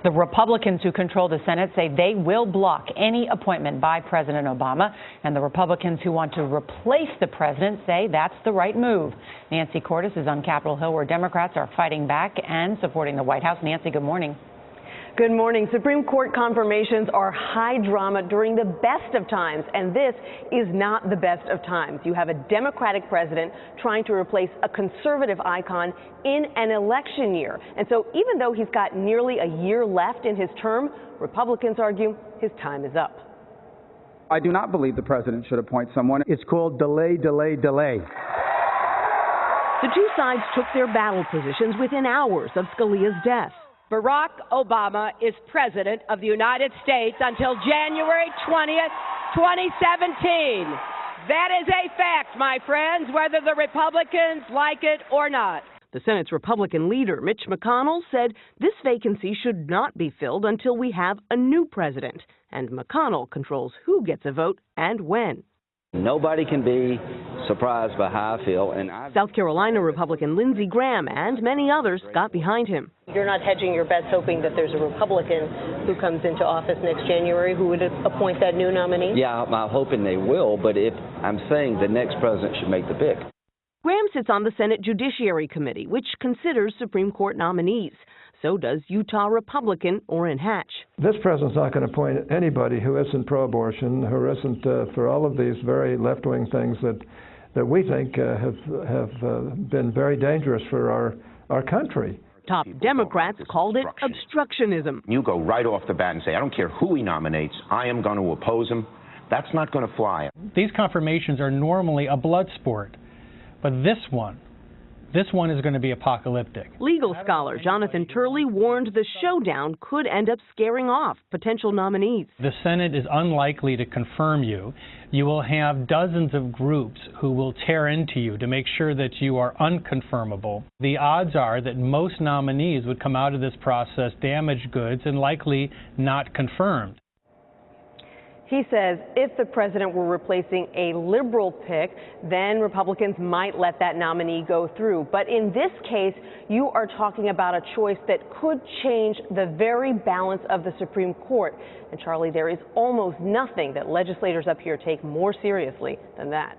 The Republicans who control the Senate say they will block any appointment by President Obama, and the Republicans who want to replace the president say that's the right move. Nancy Cordes is on Capitol Hill, where Democrats are fighting back and supporting the White House. Nancy, good morning. Good morning. Supreme Court confirmations are high drama during the best of times, and this is not the best of times. You have a Democratic president trying to replace a conservative icon in an election year. And so even though he's got nearly a year left in his term, Republicans argue his time is up. I do not believe the president should appoint someone. It's called delay, delay, delay. The two sides took their battle positions within hours of Scalia's death. Barack Obama is president of the United States until January 20th, 2017. That is a fact, my friends, whether the Republicans like it or not. The Senate's Republican leader, Mitch McConnell, said this vacancy should not be filled until we have a new president. And McConnell controls who gets a vote and when. Nobody can be surprised by how I feel. South Carolina Republican Lindsey Graham and many others got behind him. You're not hedging your bets hoping that there's a Republican who comes into office next January who would appoint that new nominee? Yeah, I'm hoping they will, but I'm saying the next president should make the pick. Graham sits on the Senate Judiciary Committee, which considers Supreme Court nominees. So does Utah Republican Orrin Hatch. This president's not going to appoint anybody who isn't pro-abortion, who isn't for all of these very left-wing things that we think have been very dangerous for our country. Top Democrats called it obstructionism. You go right off the bat and say, I don't care who he nominates, I am going to oppose him. That's not going to fly. These confirmations are normally a blood sport, but this one is going to be apocalyptic. Legal scholar Jonathan Turley warned the showdown could end up scaring off potential nominees. The Senate is unlikely to confirm you. You will have dozens of groups who will tear into you to make sure that you are unconfirmable. The odds are that most nominees would come out of this process damaged goods and likely not confirmed. He says if the president were replacing a liberal pick, then Republicans might let that nominee go through. But in this case, you are talking about a choice that could change the very balance of the Supreme Court. And Charlie, there is almost nothing that legislators up here take more seriously than that.